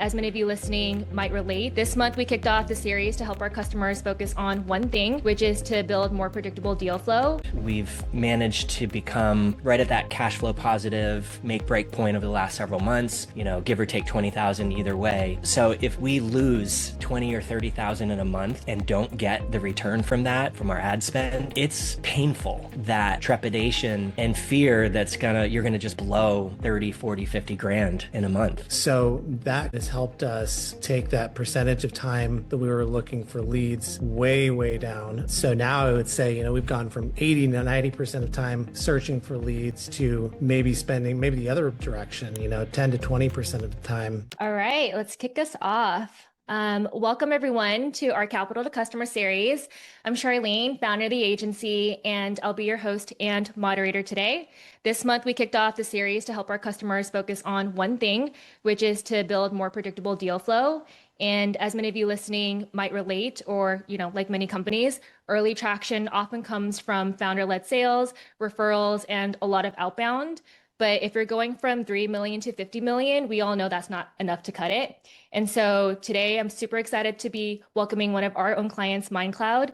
as many of you listening might relate, this month we kicked off the series to help our customers focus on one thing, which is to build more predictable deal flow. We've managed to become right at that cash flow positive, make break point over the last several months, give or take 20,000 either way. So if we lose 20 or 30,000 in a month and don't get the return from that, from our ad spend, it's painful. That trepidation and fear that's you're gonna just blow 30, 40, 50 grand in a month. So that has helped us take that percentage of time that we were looking for leads way, way down. So now I would say, we've gone from 80 to 90% of time searching for leads to maybe spending the other direction, 10 to 20% of the time. All right, let's kick us off. Welcome everyone to our Capital to Customer series. I'm Charleen, founder of the agency, and I'll be your host and moderator today. This month we kicked off the series to help our customers focus on one thing, which is to build more predictable deal flow. And as many of you listening might relate, or, like many companies, early traction often comes from founder-led sales, referrals, and a lot of outbound. But if you're going from 3 million to 50 million, we all know that's not enough to cut it. And so today I'm super excited to be welcoming one of our own clients, MindCloud,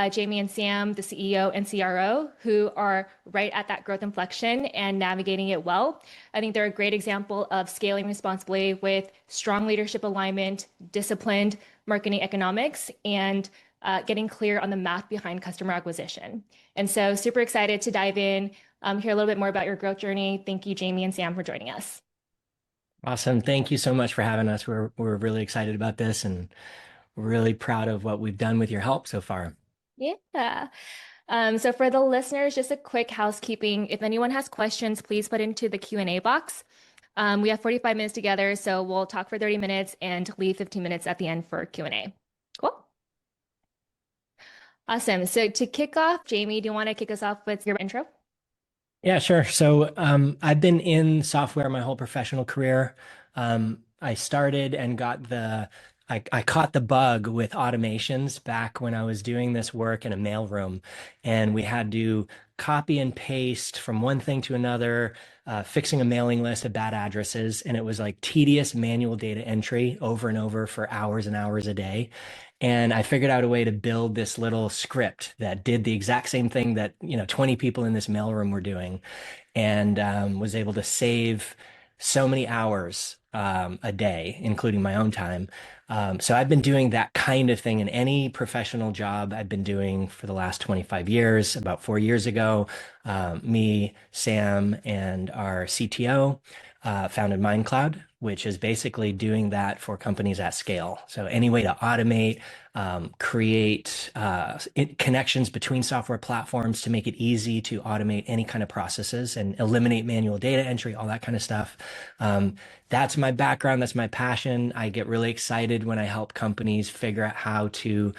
Jamie and Sam, the CEO and CRO, who are right at that growth inflection and navigating it well. I think they're a great example of scaling responsibly with strong leadership alignment, disciplined marketing economics, and getting clear on the math behind customer acquisition. And so super excited to dive in, hear a little bit more about your growth journey. Thank you, Jamie and Sam, for joining us. Awesome. Thank you so much for having us. We're really excited about this and really proud of what we've done with your help so far. Yeah. So for the listeners, just a quick housekeeping. If anyone has questions, please put into the Q&A box. We have 45 minutes together, so we'll talk for 30 minutes and leave 15 minutes at the end for Q&A. Cool. Awesome. So to kick off, Jamie, do you want to kick us off with your intro? Yeah, sure. So I've been in software my whole professional career. I started and I caught the bug with automations back when I was doing this work in a mailroom, and we had to copy and paste from one thing to another, fixing a mailing list of bad addresses. And it was like tedious manual data entry over and over for hours and hours a day. And I figured out a way to build this little script that did the exact same thing that 20 people in this mailroom were doing, and was able to save so many hours a day, including my own time. So I've been doing that kind of thing in any professional job I've been doing for the last 25 years. About 4 years ago, me, Sam, and our CTO founded MindCloud, which is basically doing that for companies at scale. So any way to automate, create connections between software platforms to make it easy to automate any kind of processes and eliminate manual data entry, all that kind of stuff. That's my background. That's my passion. I get really excited when I help companies figure out how to,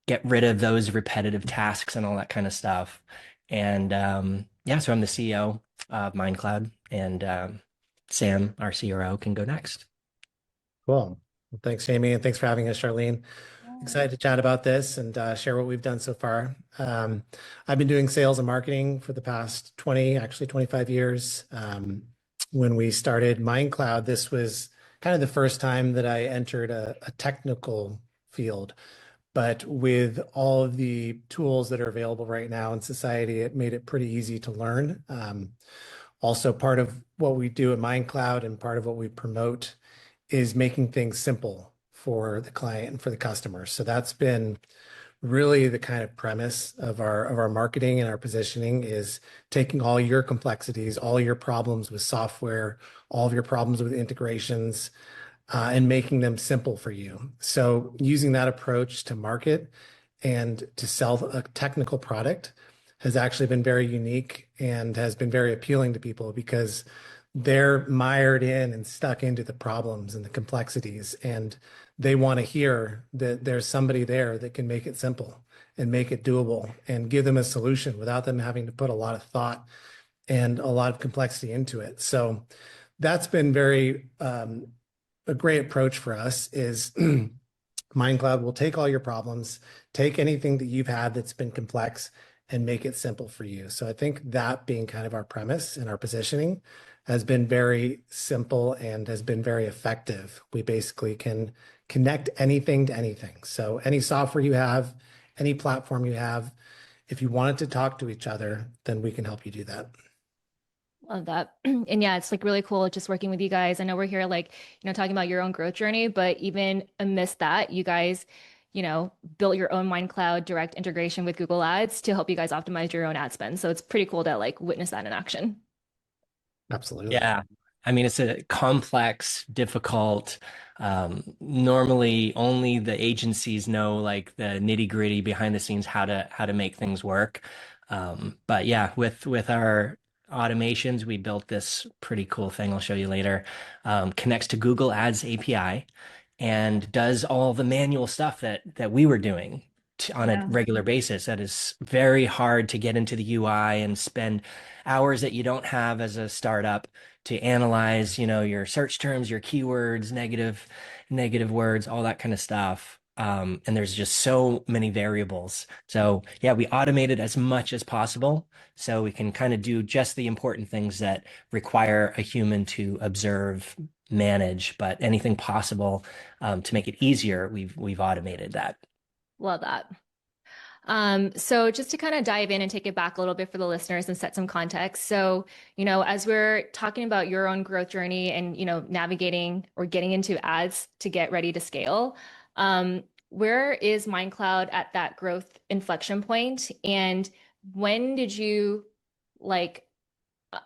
get rid of those repetitive tasks and all that kind of stuff. And so I'm the CEO of MindCloud, and Sam, our CRO, can go next. Cool. Well, thanks, Jamie, and thanks for having us, Charleen. Excited to chat about this and share what we've done so far. I've been doing sales and marketing for the past 25 years. When we started MindCloud, this was kind of the first time that I entered a technical field. But with all of the tools that are available right now in society, it made it pretty easy to learn. Also, part of what we do at MindCloud and part of what we promote is making things simple for the client and for the customer. So that's been really the kind of premise of our marketing and our positioning, is taking all your complexities, all your problems with software, all of your problems with integrations, and making them simple for you. So using that approach to market and to sell a technical product has actually been very unique and has been very appealing to people, because they're mired in and stuck into the problems and the complexities, and they want to hear that there's somebody there that can make it simple and make it doable and give them a solution without them having to put a lot of thought and a lot of complexity into it. So that's been a great approach for us. Is MindCloud will take all your problems, take anything that you've had that's been complex, and make it simple for you. So I think that being kind of our premise and our positioning has been very simple and has been very effective. We basically can connect anything to anything. So any software you have, any platform you have, if you want it to talk to each other, then we can help you do that. Love that. And yeah, it's like really cool just working with you guys. I know we're here like, talking about your own growth journey, but even amidst that, you guys, built your own MindCloud direct integration with Google Ads to help you guys optimize your own ad spend. So it's pretty cool to like witness that in action. Absolutely. Yeah. I mean, it's a complex, difficult, normally only the agencies know like the nitty-gritty behind the scenes how to make things work. But yeah, with our automations, we built this pretty cool thing I'll show you later. Connects to Google Ads API and does all the manual stuff that we were doing on a Yeah. regular basis. That is very hard to get into the UI and spend hours that you don't have as a startup to analyze, your search terms, your keywords, negative words, all that kind of stuff. And there's just so many variables. So yeah, we automated as much as possible so we can kind of do just the important things that require a human to observe, manage, but anything possible to make it easier, we've automated that. Love that. So just to kind of dive in and take it back a little bit for the listeners and set some context. So, as we're talking about your own growth journey and, navigating or getting into ads to get ready to scale, where is MindCloud at that growth inflection point? And when did you like uh,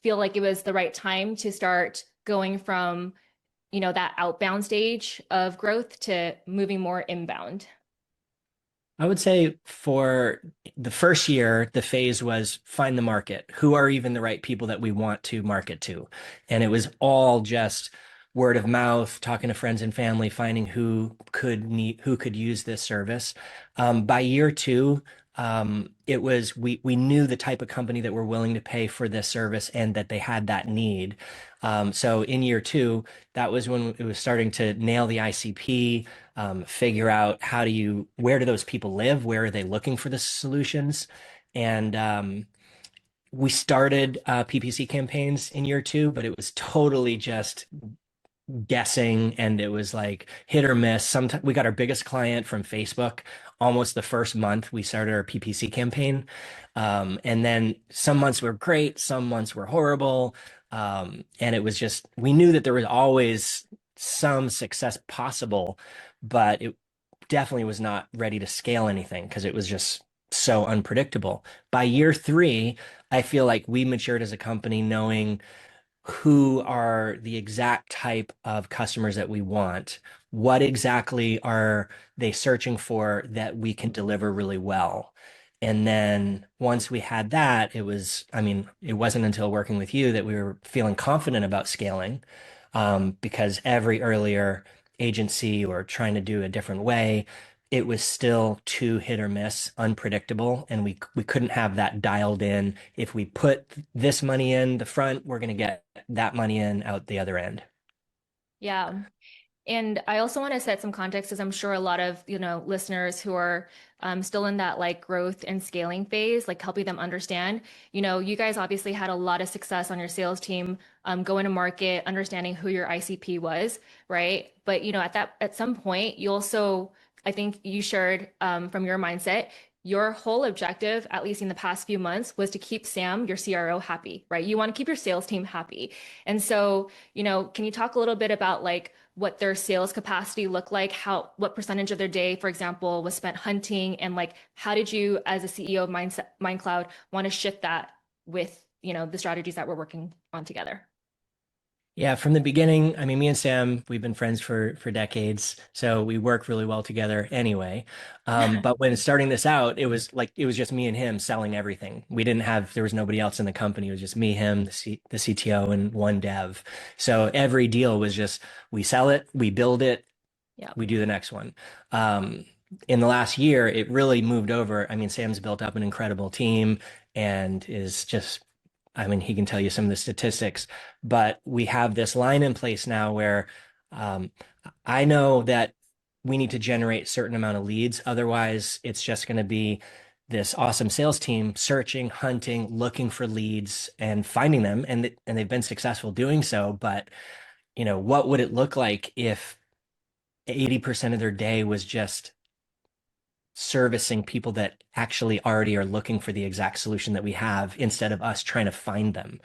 feel like it was the right time to start going from, that outbound stage of growth to moving more inbound? I would say for the first year, the phase was find the market. Who are even the right people that we want to market to? And it was all just word of mouth, talking to friends and family, finding who could use this service. By year two, it was we knew the type of company that were willing to pay for this service and that they had that need. So in year two, that was when it was starting to nail the ICP, figure out where do those people live? Where are they looking for the solutions? And we started PPC campaigns in year two, but it was totally just guessing and it was like hit or miss. Sometimes we got our biggest client from Facebook almost the first month we started our PPC campaign. And then some months were great, some months were horrible. And it was just, we knew that there was always some success possible, but it definitely was not ready to scale anything because it was just so unpredictable. By year three, I feel like we matured as a company knowing who are the exact type of customers that we want. What exactly are they searching for that we can deliver really well? And then once we had that, it wasn't until working with you that we were feeling confident about scaling, because every earlier agency or trying to do a different way, it was still too hit or miss, unpredictable, and we couldn't have that dialed in. If we put this money in the front, we're going to get that money in out the other end. Yeah. And I also want to set some context, as I'm sure a lot of, listeners who are still in that like growth and scaling phase, like helping them understand, you guys obviously had a lot of success on your sales team, going to market, understanding who your ICP was, right? But, at some point, you also, I think you shared from your mindset, your whole objective, at least in the past few months, was to keep Sam, your CRO, happy, right? You want to keep your sales team happy. And so, can you talk a little bit about like what their sales capacity looked like, what percentage of their day, for example, was spent hunting, and like how did you, as a CEO of MindCloud, want to shift that with the strategies that we're working on together? Yeah, from the beginning, I mean, me and Sam, we've been friends for decades, so we work really well together anyway. But when starting this out, it was just me and him selling everything. There was nobody else in the company. It was just me, him, the CTO, and one dev. So every deal was just we sell it, we build it, Yeah. we do the next one. In the last year, it really moved over. I mean, Sam's built up an incredible team and is just, I mean, he can tell you some of the statistics, but we have this line in place now where um, I know that we need to generate a certain amount of leads. Otherwise, it's just going to be this awesome sales team searching, hunting, looking for leads and finding them, and they've been successful doing so. But what would it look like if 80% of their day was just servicing people that actually already are looking for the exact solution that we have instead of us trying to find them?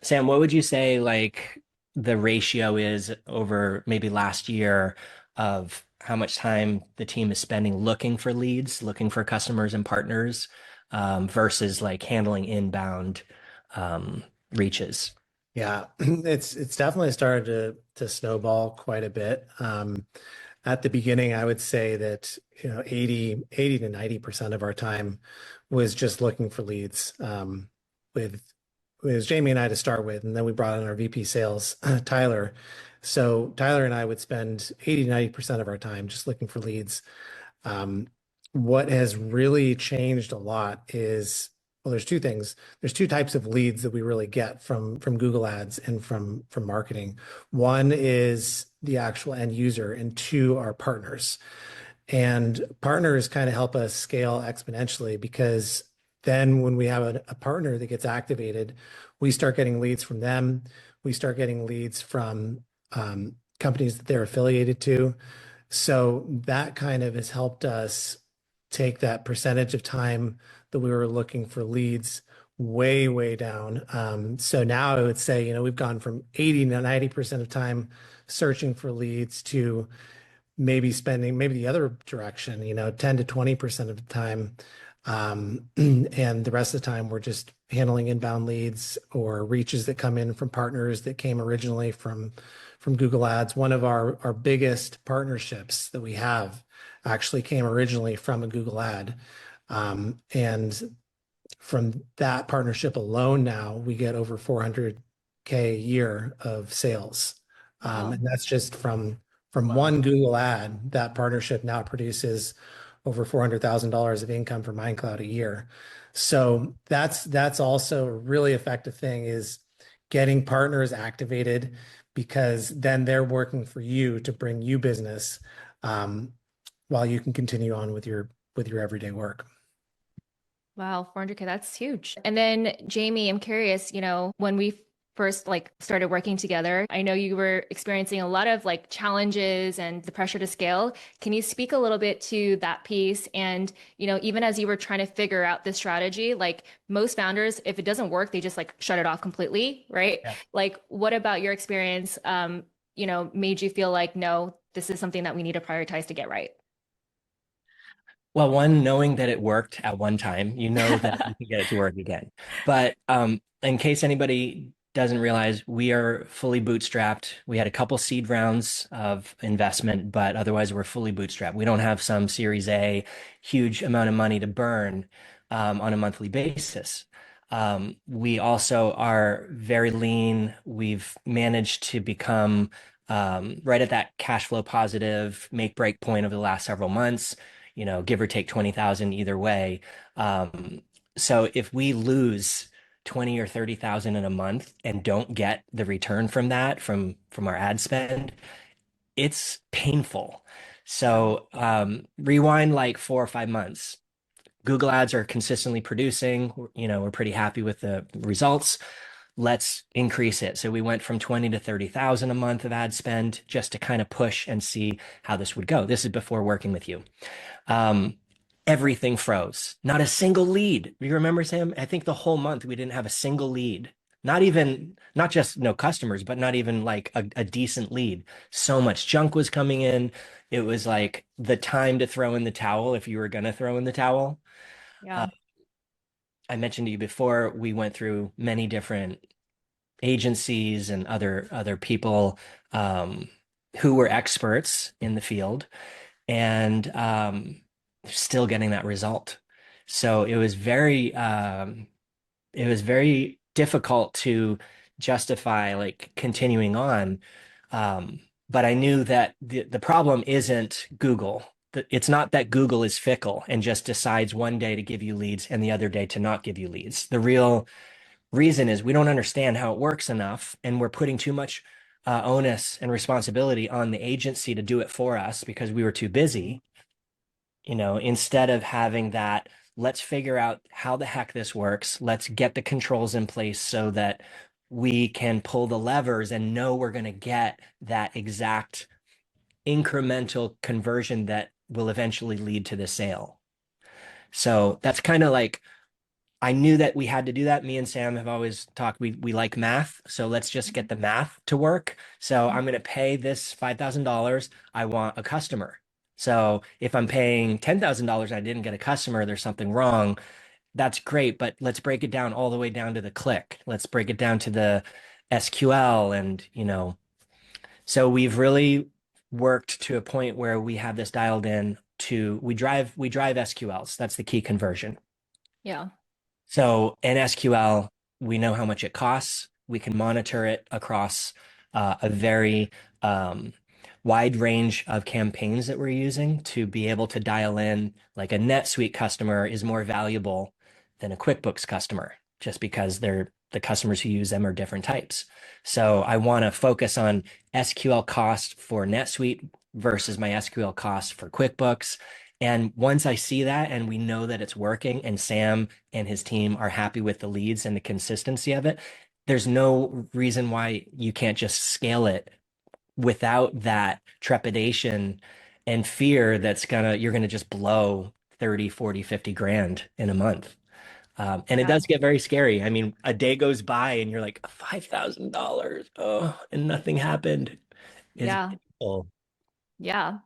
Sam, what would you say like the ratio is over maybe last year of how much time the team is spending looking for leads, looking for customers and partners, versus like handling inbound reaches? Yeah, it's definitely started to snowball quite a bit. At the beginning, I would say that 80 to 90% of our time was just looking for leads. With It was Jamie and I to start with, and then we brought in our VP sales, Tyler. So Tyler and I would spend 80 to 90% of our time just looking for leads. What has really changed a lot is, well, there's two things. There's two types of leads that we really get from Google Ads and from marketing. One is the actual end user, and two are partners. And partners kind of help us scale exponentially, because then when we have a partner that gets activated, we start getting leads from them. We start getting leads from companies that they're affiliated to. So that kind of has helped us take that percentage of time that we were looking for leads way, way down. So now I would say, we've gone from 80 to 90% of time searching for leads to maybe spending the other direction, 10 to 20% of the time. And the rest of the time we're just handling inbound leads or reaches that come in from partners that came originally from Google Ads. One of our biggest partnerships that we have actually came originally from a Google ad. And from that partnership alone, now we get over 400K a year of sales. Wow. And that's just from one Google ad. That partnership now produces over $400,000 of income for MindCloud a year. So that's also a really effective thing, is getting partners activated, because then they're working for you to bring you business, while you can continue on with your everyday work. Wow, 400K, that's huge. And then Jamie, I'm curious, when we first started working together, I know you were experiencing a lot of challenges and the pressure to scale. Can you speak a little bit to that piece? And, even as you were trying to figure out the strategy, most founders, if it doesn't work, they just shut it off completely, right? Yeah. What about your experience, made you feel like, no, this is something that we need to prioritize to get right? Well, one, knowing that it worked at one time, that you can get it to work again. But in case anybody doesn't realize, we are fully bootstrapped. We had a couple seed rounds of investment, but otherwise we're fully bootstrapped. We don't have some Series A huge amount of money to burn on a monthly basis. We also are very lean. We've managed to become right at that cash flow positive make break point over the last several months, give or take 20,000 either way. So if we lose 20 or 30,000 in a month and don't get the return from that, from our ad spend, it's painful. So rewind 4 or 5 months. Google ads are consistently producing, we're pretty happy with the results. Let's increase it. So we went from 20 to 30,000 a month of ad spend, just to kind of push and see how this would go. This is before working with you. Everything froze. Not a single lead. You remember, Sam? I think the whole month we didn't have a single lead. Not just no customers, but not even a decent lead. So much junk was coming in. It was the time to throw in the towel if you were going to throw in the towel. Yeah. I mentioned to you before, we went through many different agencies and other people who were experts in the field, and still getting that result. So it was very difficult to justify continuing on. But I knew that the problem isn't Google. It's not that Google is fickle and just decides one day to give you leads and the other day to not give you leads. The real reason is we don't understand how it works enough, and we're putting too much onus and responsibility on the agency to do it for us because we were too busy. instead of having that, let's figure out how the heck this works. Let's get the controls in place so that we can pull the levers and know we're going to get that exact incremental conversion that will eventually lead to the sale. So that's kind of like, I knew that we had to do that. Me and Sam have always talked, we like math. So let's just get the math to work. So I'm going to pay this $5,000. I want a customer. So if I'm paying $10,000, I didn't get a customer, there's something wrong. That's great, but let's break it down all the way down to the click. Let's break it down to the SQL and, so we've really worked to a point where we have this dialed in to we drive SQLs. That's the key conversion. Yeah. So in SQL, we know how much it costs. We can monitor it across a very wide range of campaigns that we're using to be able to dial in, like a NetSuite customer is more valuable than a QuickBooks customer, just because the customers who use them are different types. So I want to focus on SQL cost for NetSuite versus my SQL cost for QuickBooks. And once I see that and we know that it's working and Sam and his team are happy with the leads and the consistency of it, there's no reason why you can't just scale it without that trepidation and fear you're gonna just blow 30, 40, 50 grand in a month. And it Yeah. does get very scary. I mean, a day goes by and you're like, $5,000. Oh, and nothing happened. Is Yeah. painful. Yeah.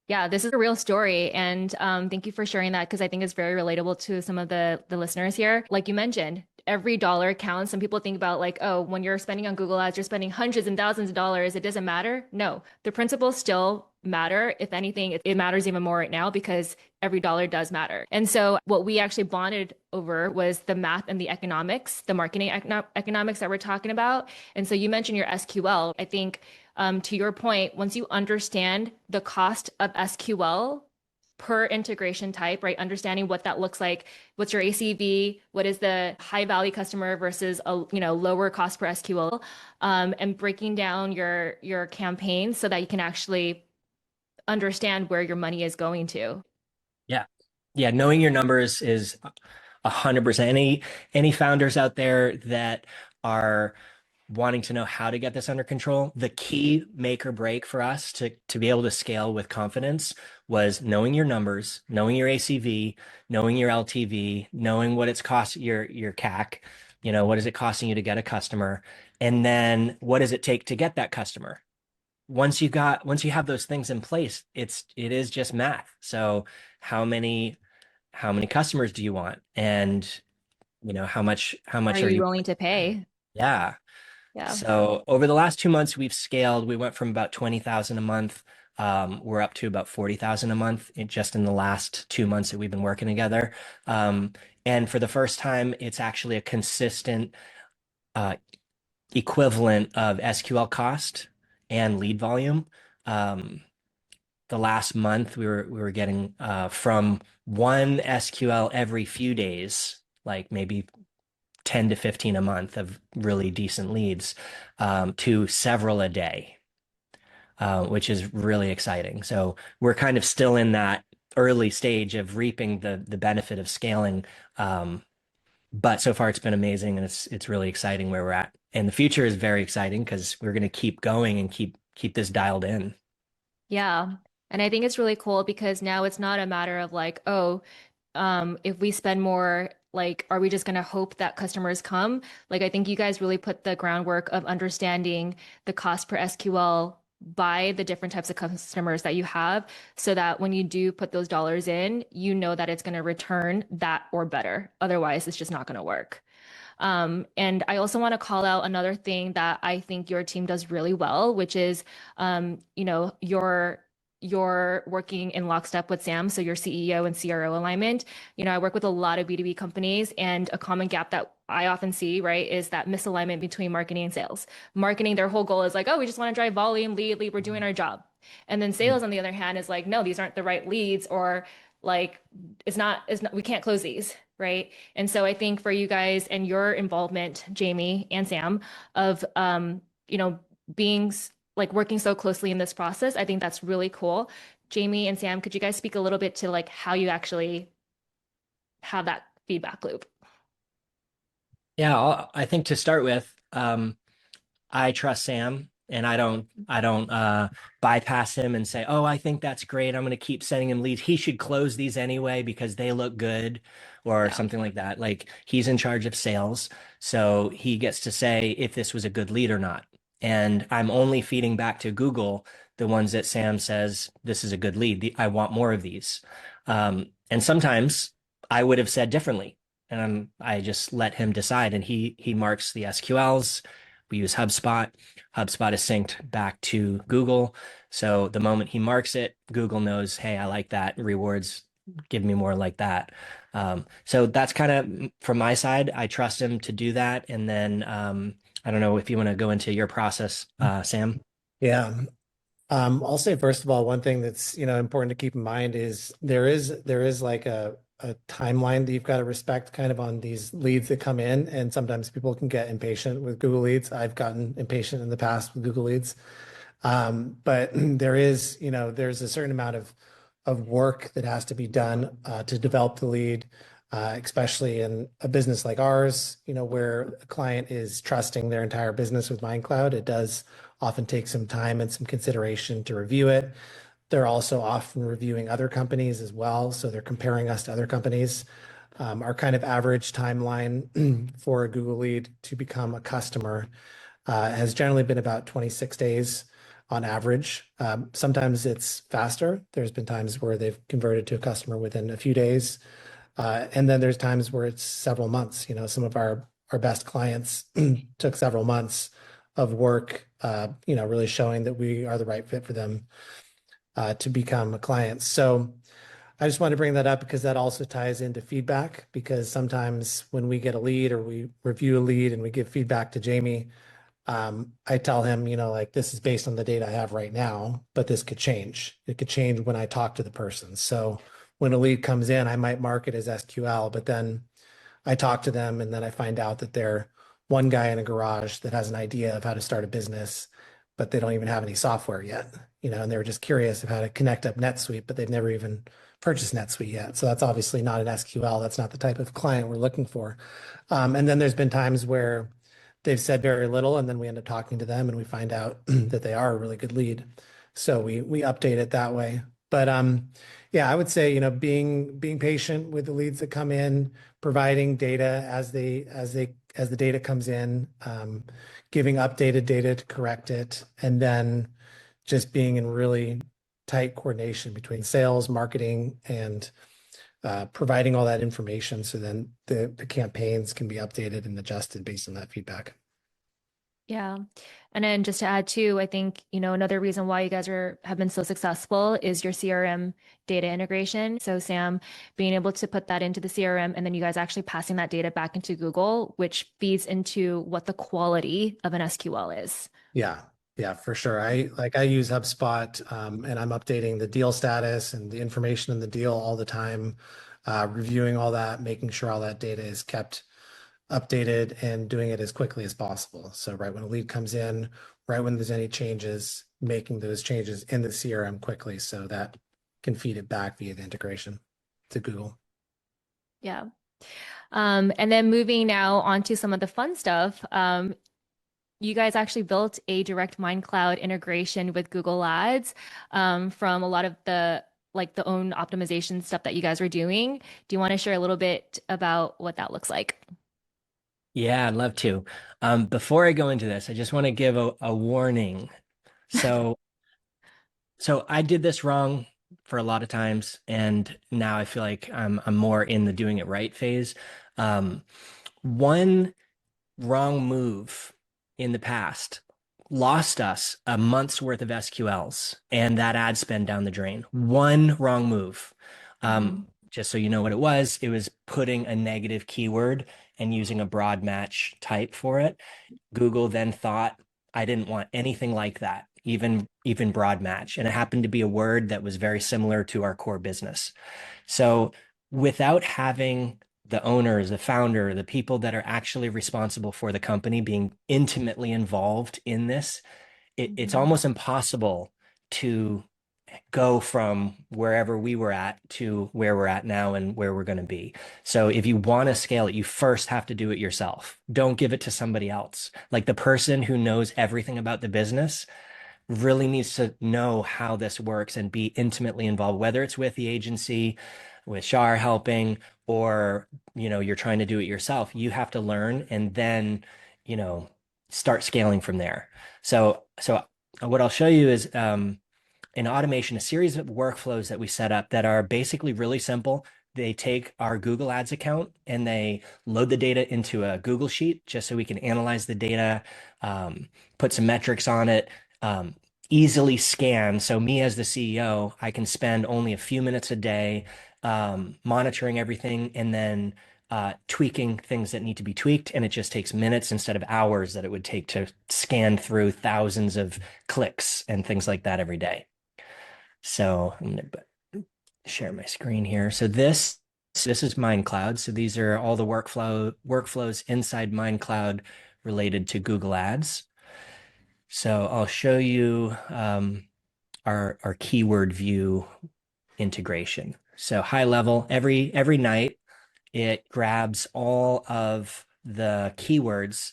Yeah, this is a real story, and thank you for sharing that because I think it's very relatable to some of the listeners here. Like you mentioned, every dollar counts. Some people think about like, oh, when you're spending on Google Ads, you're spending hundreds and thousands of dollars. It doesn't matter. No, the principles still matter. If anything, it matters even more right now because every dollar does matter. And so, what we actually bonded over was the math and the economics, the marketing economics that we're talking about. And so, you mentioned your SQL. I think to your point, once you understand the cost of SQL per integration type, right? Understanding what that looks like, what's your ACV, what is the high value customer versus a lower cost per SQL, and breaking down your campaigns so that you can actually understand where your money is going to. Yeah. Yeah. Knowing your numbers is 100%. Any founders out there that are wanting to know how to get this under control, the key make or break for us to be able to scale with confidence was knowing your numbers, knowing your ACV, knowing your LTV, knowing what it's cost your CAC, what is it costing you to get a customer, and then what does it take to get that customer? Once you have those things in place, it is just math. So how many customers do you want? And how Are much are you you? willing to pay? Yeah. Yeah. So over the last 2 months, we've scaled. We went from about 20,000 a month. We're up to about 40,000 a month just in the last 2 months that we've been working together. And for the first time, it's actually a consistent uh, equivalent of SQL cost and lead volume. Um, the last month, we were getting from one SQL every few days, like maybe 10 to 15 a month of really decent leads, to several a day, which is really exciting. So we're kind of still in that early stage of reaping the benefit of scaling. But so far it's been amazing and it's really exciting where we're at. And the future is very exciting because we're going to keep going and keep this dialed in. Yeah. And I think it's really cool because now it's not a matter of like, oh, if we spend more, like, are we just going to hope that customers come? Like, I think you guys really put the groundwork of understanding the cost per SQL by the different types of customers that you have so that when you do put those dollars in, you know that it's going to return that or better. Otherwise, it's just not going to work. And I also want to call out another thing that I think your team does really well, which is, you're working in lockstep with Sam, so your CEO and CRO alignment. I work with a lot of B2B companies, and a common gap that I often see, right, is that misalignment between marketing and sales. Marketing, their whole goal is like, oh, we just want to drive volume, lead, we're doing our job. And then sales, on the other hand, is like, no, these aren't the right leads, or like, it's not, we can't close these, right? And so I think for you guys and your involvement, Jamie and Sam, of being like working so closely in this process, I think that's really cool Jamie and Sam, could you guys speak a little bit to like how you actually have that feedback loop? Yeah, I think to start with, I trust Sam and I don't bypass him and say, "Oh, I think that's great. I'm going to keep sending him leads. He should close these anyway because they look good," or Yeah. something like that. Like he's in charge of sales, so he gets to say if this was a good lead or not. And I'm only feeding back to Google the ones that Sam says this is a good lead. I want more of these. And sometimes I would have said differently, and I just let him decide, and he marks the SQLs. We use HubSpot. HubSpot is synced back to Google. So the moment he marks it, Google knows, hey, I like that. Rewards, give me more like that. So that's kind of from my side. I trust him to do that. And then I don't know if you want to go into your process, Sam. Yeah. I'll say first of all, one thing that's, important to keep in mind is there is like a timeline that you've got to respect kind of on these leads that come in. And sometimes people can get impatient with Google Leads. I've gotten impatient in the past with Google Leads. But there's a certain amount of work that has to be done to develop the lead, especially in a business like ours, where a client is trusting their entire business with MindCloud. It does often take some time and some consideration to review it. They're also often reviewing other companies as well, so they're comparing us to other companies. Our kind of average timeline for a Google lead to become a customer has generally been about 26 days on average. Sometimes it's faster. There's been times where they've converted to a customer within a few days. And then there's times where it's several months. Some of our best clients took several months of work, really showing that we are the right fit for them to become a client. So I just want to bring that up because that also ties into feedback, because sometimes when we get a lead or we review a lead and we give feedback to Jamie, I tell him, like this is based on the data I have right now, but this could change. It could change when I talk to the person. So when a lead comes in, I might mark it as SQL, but then I talk to them and then I find out that they're one guy in a garage that has an idea of how to start a business, but they don't even have any software yet, and they were just curious of how to connect up NetSuite, but they've never even purchased NetSuite yet. So that's obviously not an SQL. That's not the type of client we're looking for. And then there's been times where they've said very little, and then we end up talking to them and we find out that they are a really good lead. So we update it that way. But yeah, I would say, being patient with the leads that come in, providing data as the data comes in, giving updated data to correct it, and then just being in really tight coordination between sales, marketing, and providing all that information so then the campaigns can be updated and adjusted based on that feedback. Yeah. And then just to add too, I think, another reason why you guys have been so successful is your CRM data integration. So Sam, being able to put that into the CRM and then you guys actually passing that data back into Google, which feeds into what the quality of an SQL is. Yeah. Yeah, for sure. I use HubSpot, and I'm updating the deal status and the information in the deal all the time, reviewing all that, making sure all that data is kept updated and doing it as quickly as possible. So right when a lead comes in, right when there's any changes, making those changes in the CRM quickly so that can feed it back via the integration to Google. Yeah. And then moving now on to some of the fun stuff. You guys actually built a direct MindCloud integration with Google Ads from a lot of the own optimization stuff that you guys were doing. Do you want to share a little bit about what that looks like? Yeah, I'd love to. Before I go into this, I just want to give a warning. So, so I did this wrong for a lot of times, and now I feel like I'm more in the doing it right phase. One wrong move in the past lost us a month's worth of SQLs and that ad spend down the drain. One wrong move. Just so you know what it was putting a negative keyword and using a broad match type for it. Google then thought I didn't want anything like that, even broad match. And it happened to be a word that was very similar to our core business. So without having the owners, the founder, the people that are actually responsible for the company being intimately involved in this, it's almost impossible to go from wherever we were at to where we're at now and where we're going to be. So if you want to scale it, you first have to do it yourself. Don't give it to somebody else. Like the person who knows everything about the business really needs to know how this works and be intimately involved, whether it's with the agency, with Shar helping, or you're trying to do it yourself. You have to learn and then start scaling from there. So what I'll show you is in automation, a series of workflows that we set up that are basically really simple. They take our Google Ads account and they load the data into a Google Sheet just so we can analyze the data, put some metrics on it, easily scan. So me as the CEO, I can spend only a few minutes a day monitoring everything and then tweaking things that need to be tweaked. And it just takes minutes instead of hours that it would take to scan through thousands of clicks and things like that every day. So I'm going to share my screen here. So this is MindCloud. So these are all the workflows inside MindCloud related to Google Ads. So I'll show you our keyword view integration. So high level, every night it grabs all of the keywords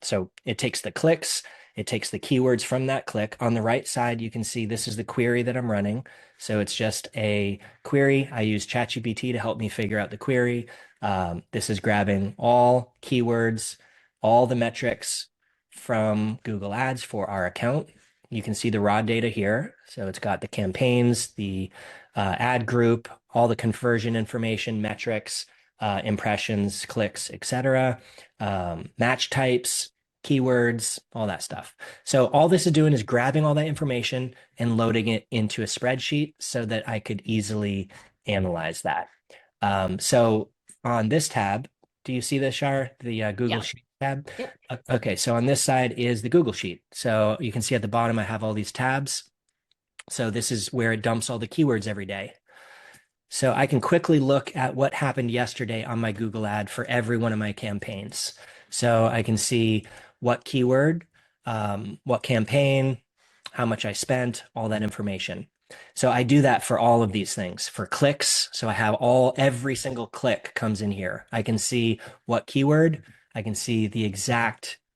so it takes the clicks, it takes the keywords from that click. On the right side, you can see this is the query that I'm running. So it's just a query. I use ChatGPT to help me figure out the query. This is grabbing all keywords, all the metrics from Google Ads for our account. You can see the raw data here. So it's got the campaigns, the ad group, all the conversion information, metrics, impressions, clicks, etc., match types, keywords, all that stuff. So all this is doing is grabbing all that information and loading it into a spreadsheet so that I could easily analyze that. So on this tab, do you see this, Shar? The Google Sheet tab? Yep. Okay, so on this side is the Google Sheet. So you can see at the bottom, I have all these tabs. So this is where it dumps all the keywords every day. So I can quickly look at what happened yesterday on my Google ad for every one of my campaigns. So I can see what keyword, what campaign, how much I spent, all that information. So I do that for all of these things. For clicks, so I have every single click comes in here. I can see what keyword, I can see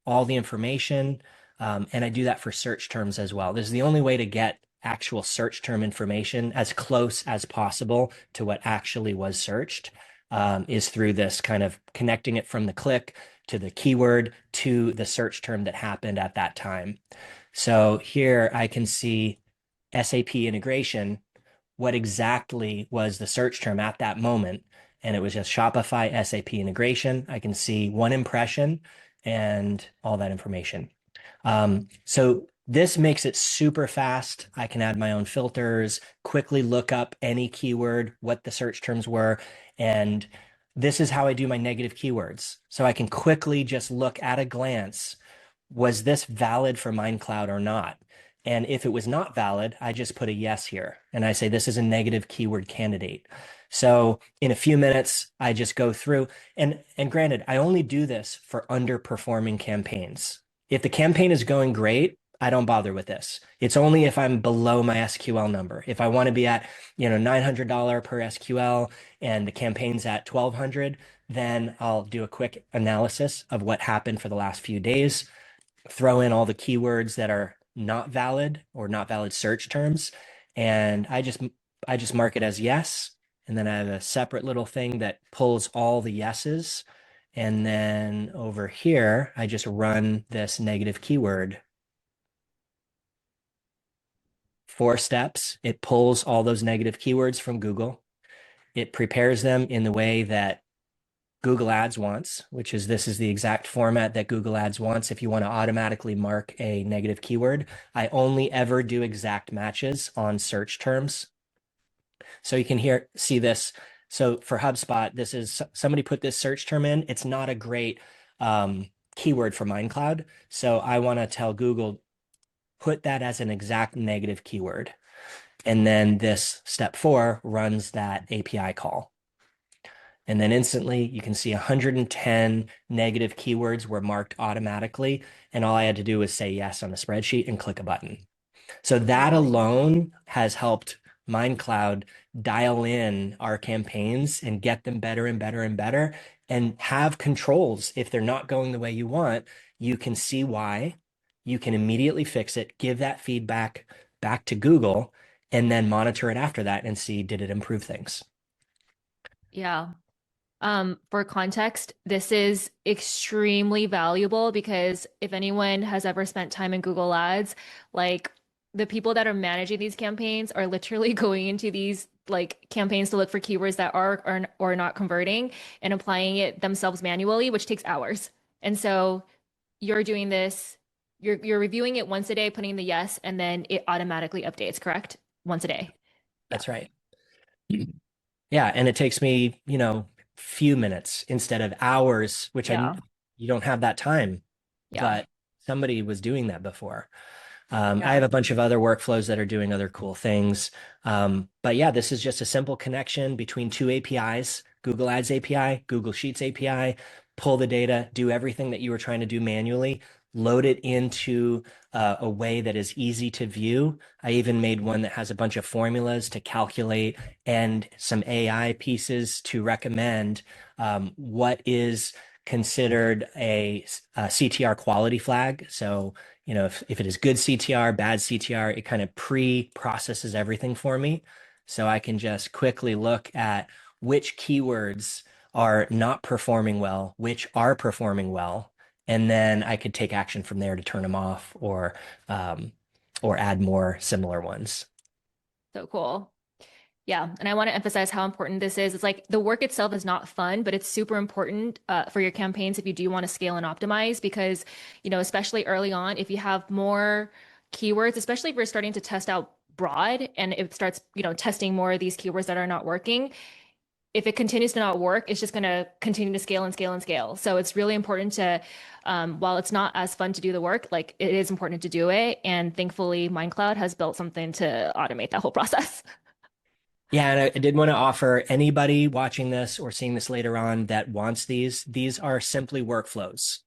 all the information, and I do that for search terms as well. This is the only way to get actual search term information as close as possible to what actually was searched, is through this kind of connecting it from the click to the keyword to the search term that happened at that time. So here I can see SAP integration, what exactly was the search term at that moment. And it was just Shopify SAP integration. I can see one impression and all that information. So this makes it super fast. I can add my own filters, quickly look up any keyword, what the search terms were. And this is how I do my negative keywords. So I can quickly just look at a glance, was this valid for MindCloud or not? And if it was not valid, I just put a yes here. And I say, this is a negative keyword candidate. So in a few minutes, I just go through and granted, I only do this for underperforming campaigns. If the campaign is going great, I don't bother with this. It's only if I'm below my SQL number. If I want to be at, $900 per SQL and the campaign's at 1,200, then I'll do a quick analysis of what happened for the last few days, throw in all the keywords that are not valid or not valid search terms, and I just mark it as yes. And then I have a separate little thing that pulls all the yeses. And then over here, I just run this negative keyword. 4 steps. It pulls all those negative keywords from Google. It prepares them in the way that Google Ads wants, which is this is the exact format that Google Ads wants if you want to automatically mark a negative keyword. I only ever do exact matches on search terms. So you can see this. So for HubSpot, this is somebody put this search term in. It's not a great keyword for MindCloud. So I want to tell Google, put that as an exact negative keyword. And then this step 4 runs that API call. And then instantly you can see 110 negative keywords were marked automatically. And all I had to do was say yes on the spreadsheet and click a button. So that alone has helped MindCloud dial in our campaigns and get them better and better and better, and have controls. If they're not going the way you want, you can see why, you can immediately fix it, give that feedback back to Google, and then monitor it after that and see, did it improve things? Yeah. For context, this is extremely valuable because if anyone has ever spent time in Google Ads, like the people that are managing these campaigns are literally going into these like campaigns to look for keywords that are or not converting and applying it themselves manually, which takes hours. And so you're doing this, you're reviewing it once a day, putting the yes, and then it automatically updates, correct? Once a day. Yeah. That's right. Yeah, and it takes me, few minutes instead of hours, which Yeah. you don't have that time, Yeah. but somebody was doing that before. I Yeah. have a bunch of other workflows that are doing other cool things. But yeah, this is just a simple connection between two APIs, Google Ads API, Google Sheets API, pull the data, do everything that you were trying to do manually, load it into a way that is easy to view. I even made one that has a bunch of formulas to calculate and some AI pieces to recommend what is considered a CTR quality flag. So, if it is good CTR, bad CTR, it kind of pre-processes everything for me. So I can just quickly look at which keywords are not performing well, which are performing well, and then I could take action from there to turn them off or add more similar ones. So cool. Yeah, and I want to emphasize how important this is. It's like the work itself is not fun, but it's super important for your campaigns if you do want to scale and optimize because, especially early on, if you have more keywords, especially if you're starting to test out broad and it starts, testing more of these keywords that are not working, if it continues to not work, it's just going to continue to scale and scale and scale. So it's really important to, while it's not as fun to do the work, like it is important to do it. And thankfully, MindCloud has built something to automate that whole process. Yeah, and I did want to offer anybody watching this or seeing this later on that wants these are simply workflows.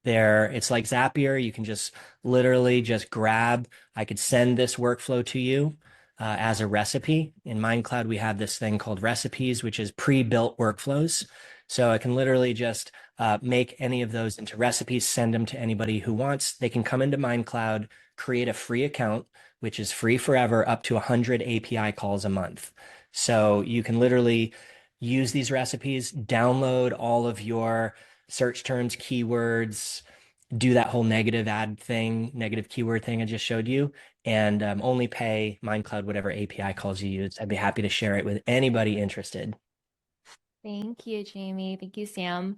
It's like Zapier. You can just literally just grab, I could send this workflow to you as a recipe. In MindCloud, we have this thing called recipes, which is pre-built workflows. So I can literally just make any of those into recipes, send them to anybody who wants. They can come into MindCloud, create a free account, which is free forever, up to 100 API calls a month. So you can literally use these recipes, download all of your search terms, keywords, do that whole negative ad thing, negative keyword thing I just showed you, and only pay MindCloud whatever API calls you use. I'd be happy to share it with anybody interested. Thank you, Jamie. Thank you, Sam.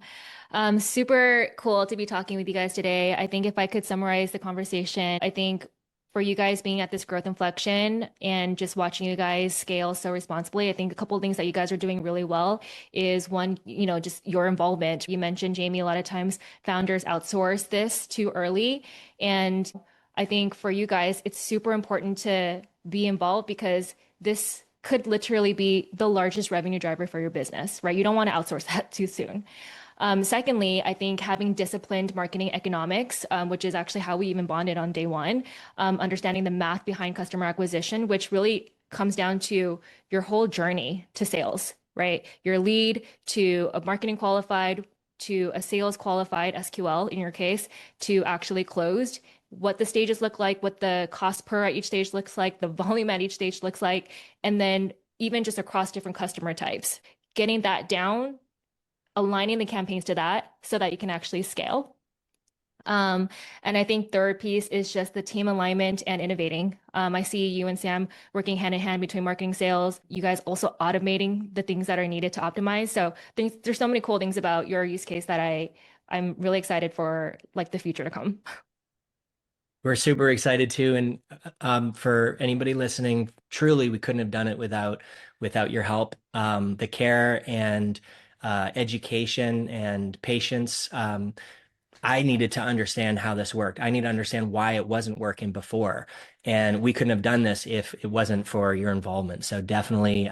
Super cool to be talking with you guys today. I think if I could summarize the conversation, I think for you guys being at this growth inflection and just watching you guys scale so responsibly, I think a couple of things that you guys are doing really well is one, just your involvement. You mentioned, Jamie, a lot of times founders outsource this too early. And I think for you guys, it's super important to be involved because this could literally be the largest revenue driver for your business, right? You don't want to outsource that too soon. Secondly, I think having disciplined marketing economics, which is actually how we even bonded on day one, understanding the math behind customer acquisition, which really comes down to your whole journey to sales, right? Your lead to a marketing qualified, to a sales qualified SQL in your case, to actually closed, what the stages look like, what the cost per at each stage looks like, the volume at each stage looks like, and then even just across different customer types. Getting that down, aligning the campaigns to that so that you can actually scale. And I think third piece is just the team alignment and innovating. I see you and Sam working hand in hand between marketing sales. You guys also automating the things that are needed to optimize. So there's so many cool things about your use case that I'm really excited for like the future to come. We're super excited too, and for anybody listening, truly, we couldn't have done it without your help. The care and education and patience. I needed to understand how this worked. I need to understand why it wasn't working before, and we couldn't have done this if it wasn't for your involvement. So definitely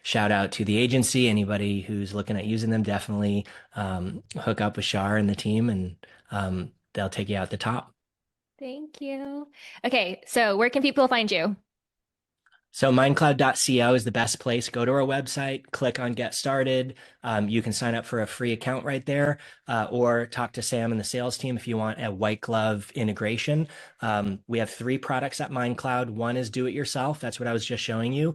shout out to the agency. Anybody who's looking at using them, definitely hook up with Shar and the team, and they'll take you out the top. Thank you. Okay, so where can people find you? So mindcloud.co is the best place. Go to our website, click on Get Started. You can sign up for a free account right there, or talk to Sam and the sales team if you want a white glove integration. We have 3 products at MindCloud. One is do it yourself. That's what I was just showing you.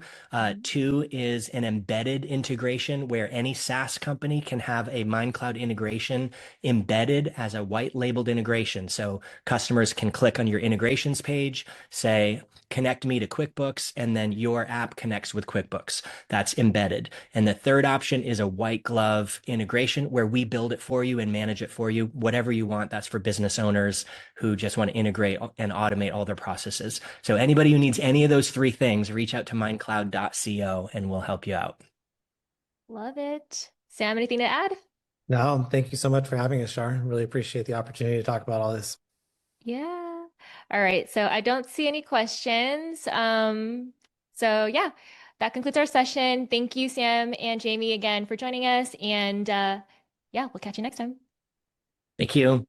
2 is an embedded integration where any SaaS company can have a MindCloud integration embedded as a white labeled integration. So customers can click on your integrations page, say, connect me to QuickBooks, and then your app connects with QuickBooks. That's embedded. And the third option is a white glove integration where we build it for you and manage it for you, whatever you want. That's for business owners who just want to integrate and automate all their processes. So anybody who needs any of those 3 things, reach out to mindcloud.co and we'll help you out. Love it. Sam, anything to add? No, thank you so much for having us, Char. Really appreciate the opportunity to talk about all this. Yeah. All right. So I don't see any questions. So yeah, that concludes our session. Thank you, Sam and Jamie, again for joining us. And yeah, we'll catch you next time. Thank you.